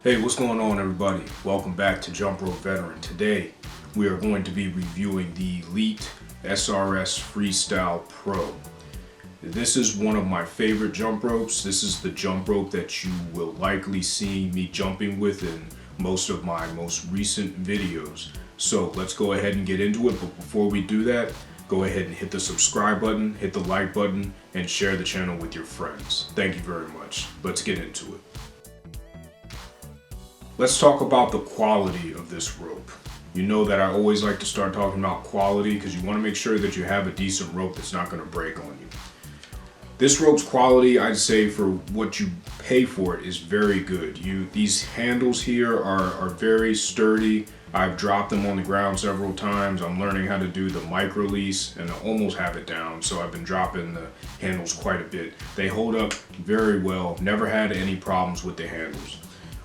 Hey, what's going on everybody? Welcome back to Jump Rope Veteran. Today we are going to be reviewing the Elite SRS Freestyle Pro. This is one of my favorite jump ropes. This is the jump rope that you will likely see me jumping with in most of my most recent videos. So let's go ahead and get into it, but before we do that, go ahead and hit the subscribe button, hit the like button, and share the channel with your friends. Thank you very much. Let's get into it. Let's talk about the quality of this rope. You know that I always like to start talking about quality because you want to make sure that you have a decent rope that's not going to break on you. This rope's quality, I'd say, for what you pay for it is very good. These handles here are very sturdy. I've dropped them on the ground several times. I'm learning how to do the micro release and I almost have it down, so I've been dropping the handles quite a bit. They hold up very well. Never had any problems with the handles.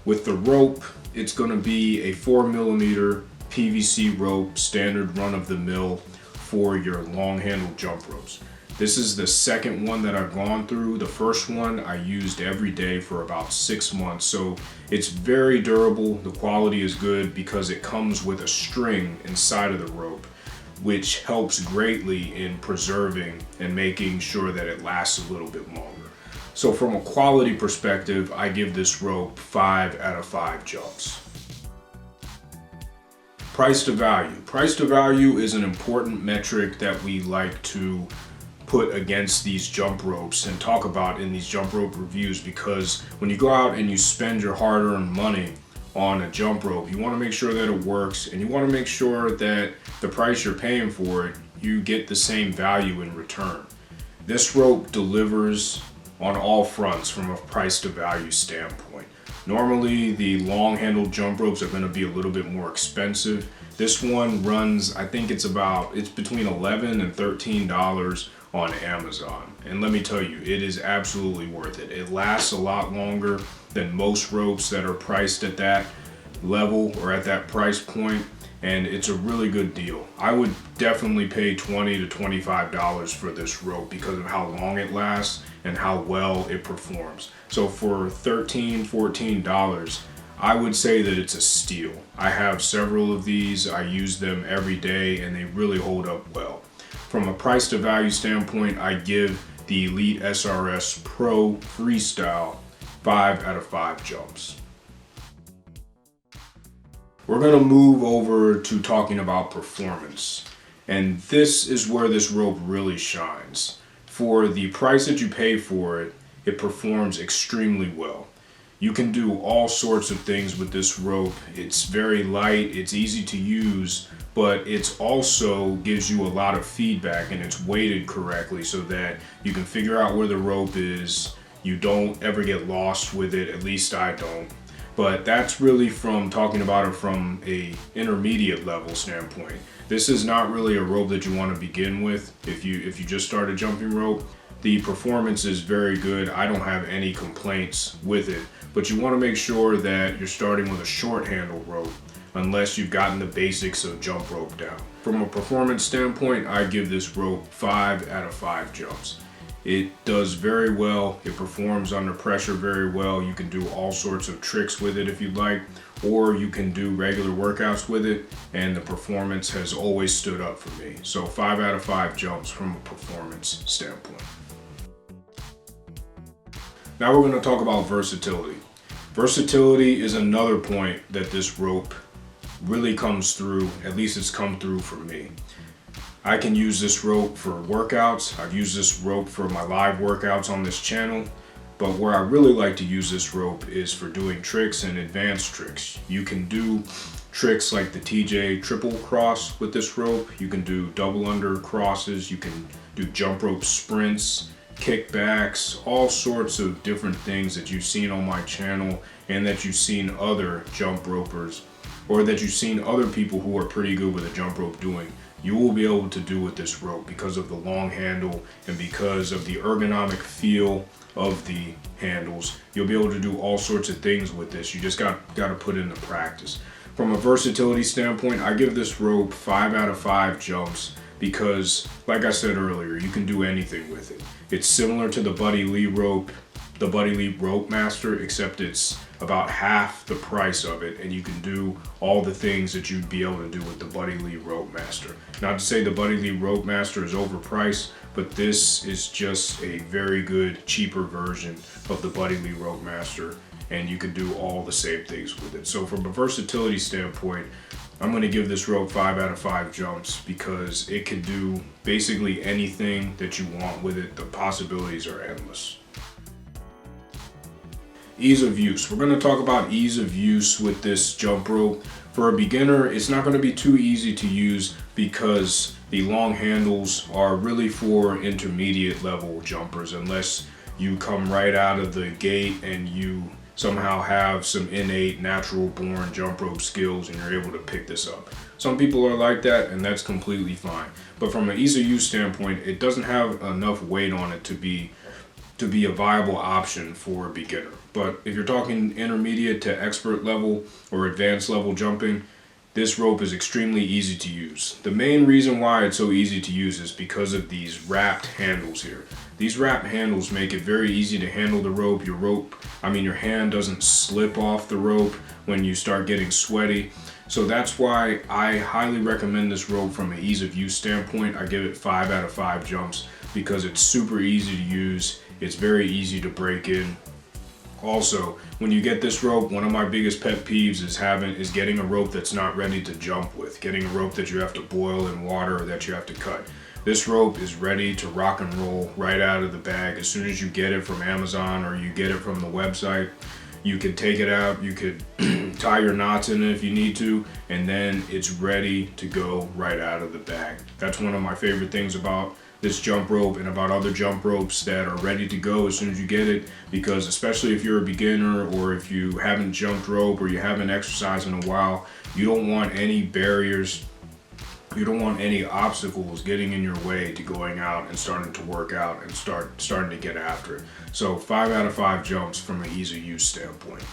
With the rope, it's going to be a 4mm PVC rope, standard run-of-the-mill for your long-handled jump ropes. This is the second one that I've gone through. The first one I used every day for about 6 months, so it's very durable. The quality is good because it comes with a string inside of the rope, which helps greatly in preserving and making sure that it lasts a little bit longer. So from a quality perspective, I give this rope 5 out of 5 jumps. Price to value. Price to value is an important metric that we like to put against these jump ropes and talk about in these jump rope reviews, because when you go out and you spend your hard-earned money on a jump rope, you want to make sure that it works and you want to make sure that the price you're paying for it, you get the same value in return. This rope delivers on all fronts from a price to value standpoint. Normally the long handled jump ropes are going to be a little bit more expensive. This one runs, I think it's between $11 and $13 on Amazon. And let me tell you, it is absolutely worth it. It lasts a lot longer than most ropes that are priced at that level or at that price point. And it's a really good deal. I would definitely pay $20 to $25 for this rope because of how long it lasts and how well it performs. So for $13, $14, I would say that it's a steal. I have several of these. I use them every day and they really hold up well. From a price to value standpoint, I give the Elite SRS Pro Freestyle 5 out of 5 jumps. We're going to move over to talking about performance, and this is where this rope really shines. For the price that you pay for it, it performs extremely well. You can do all sorts of things with this rope. It's very light, it's easy to use, but it also gives you a lot of feedback and it's weighted correctly so that you can figure out where the rope is. You don't ever get lost with it, at least I don't. But that's really from talking about it from a intermediate level standpoint. This is not really a rope that you want to begin with. If you just start a jumping rope, the performance is very good. I don't have any complaints with it, but you want to make sure that you're starting with a short handle rope unless you've gotten the basics of jump rope down. From a performance standpoint, I give this rope 5 out of 5 jumps. It does very well. It performs under pressure very well. You can do all sorts of tricks with it if you'd like, or you can do regular workouts with it, and the performance has always stood up for me. So 5 out of 5 jumps from a performance standpoint. Now we're going to talk about versatility. Versatility is another point that this rope really comes through, at least it's come through for me. I can use this rope for workouts. I've used this rope for my live workouts on this channel, but where I really like to use this rope is for doing tricks and advanced tricks. You can do tricks like the TJ triple cross with this rope. You can do double under crosses. You can do jump rope sprints, kickbacks, all sorts of different things that you've seen on my channel and that you've seen other jump ropers or that you've seen other people who are pretty good with a jump rope doing. You will be able to do with this rope because of the long handle and because of the ergonomic feel of the handles. You'll be able to do all sorts of things with this. You just got to put it into practice. From a versatility standpoint, I give this rope 5 out of 5 jumps because, like I said earlier, you can do anything with it. It's similar to the Buddy Lee rope, the Buddy Lee Rope Master, except it's about half the price of it, and you can do all the things that you'd be able to do with the Buddy Lee Rope Master. Not to say the Buddy Lee Rope Master is overpriced, but this is just a very good, cheaper version of the Buddy Lee Rope Master, and you can do all the same things with it. So from a versatility standpoint, I'm going to give this rope 5 out of 5 jumps because it can do basically anything that you want with it. The possibilities are endless. Ease of use. We're going to talk about ease of use with this jump rope. For a beginner, it's not going to be too easy to use because the long handles are really for intermediate level jumpers, unless you come right out of the gate and you somehow have some innate natural born jump rope skills and you're able to pick this up. Some people are like that, and that's completely fine. But from an ease of use standpoint, it doesn't have enough weight on it to be a viable option for a beginner. But if you're talking intermediate to expert level or advanced level jumping, this rope is extremely easy to use. The main reason why it's so easy to use is because of these wrapped handles here. These wrapped handles make it very easy to handle the rope. Your hand doesn't slip off the rope when you start getting sweaty. So that's why I highly recommend this rope from an ease of use standpoint. I give it 5 out of 5 jumps because it's super easy to use. It's very easy to break in. Also, when you get this rope, one of my biggest pet peeves is getting a rope that's not ready to jump with, getting a rope that you have to boil in water or that you have to cut. This rope is ready to rock and roll right out of the bag. As soon as you get it from Amazon or you get it from the website, you can take it out, you could tie your knots in it if you need to, and then it's ready to go right out of the bag. That's one of my favorite things about this jump rope and about other jump ropes that are ready to go as soon as you get it, because especially if you're a beginner or if you haven't jumped rope or you haven't exercised in a while, you don't want any barriers, you don't want any obstacles getting in your way to going out and starting to work out and starting to get after it. So 5 out of 5 jumps from an ease of use standpoint.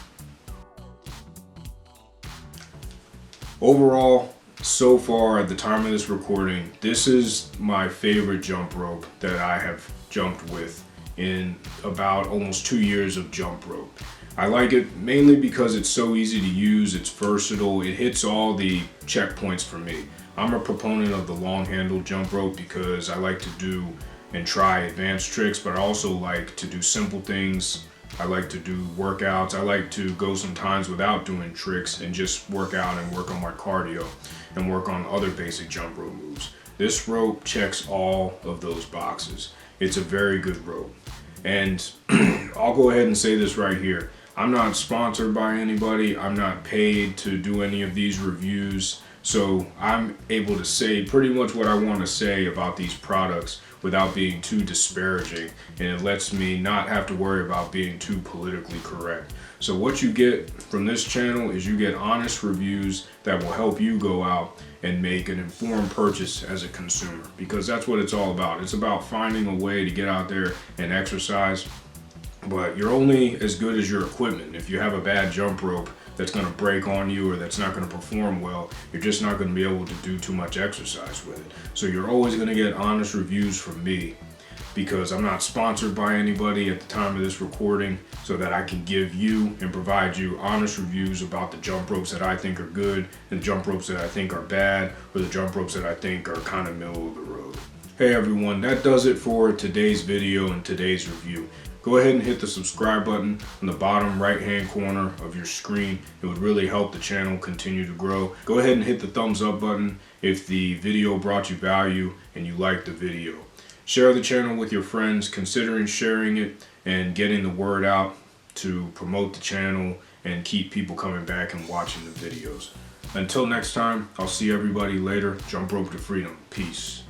Overall, so far at the time of this recording, this is my favorite jump rope that I have jumped with in about almost 2 years of jump rope. I like it mainly because it's so easy to use, it's versatile, it hits all the checkpoints for me. I'm a proponent of the long handled jump rope because I like to do and try advanced tricks, but I also like to do simple things. I like to do workouts. I like to go sometimes without doing tricks and just work out and work on my cardio and work on other basic jump rope moves. This rope checks all of those boxes. It's a very good rope. And I'll go ahead and say this right here. I'm not sponsored by anybody. I'm not paid to do any of these reviews. So I'm able to say pretty much what I want to say about these products without being too disparaging, and it lets me not have to worry about being too politically correct. So what you get from this channel is you get honest reviews that will help you go out and make an informed purchase as a consumer, because that's what it's all about. It's about finding a way to get out there and exercise, but you're only as good as your equipment. If you have a bad jump rope that's going to break on you or that's not going to perform well, you're just not going to be able to do too much exercise with it. So you're always going to get honest reviews from me, because I'm not sponsored by anybody at the time of this recording, so that I can give you and provide you honest reviews about the jump ropes that I think are good and the jump ropes that I think are bad, or the jump ropes that I think are kind of middle of the road. Hey everyone, that does it for today's video and today's review. Go ahead and hit the subscribe button on the bottom right hand corner of your screen. It would really help the channel continue to grow. Go ahead and hit the thumbs up button if the video brought you value and you liked the video. Share the channel with your friends, considering sharing it and getting the word out to promote the channel and keep people coming back and watching the videos. Until next time, I'll see everybody later. Jump rope to freedom. Peace.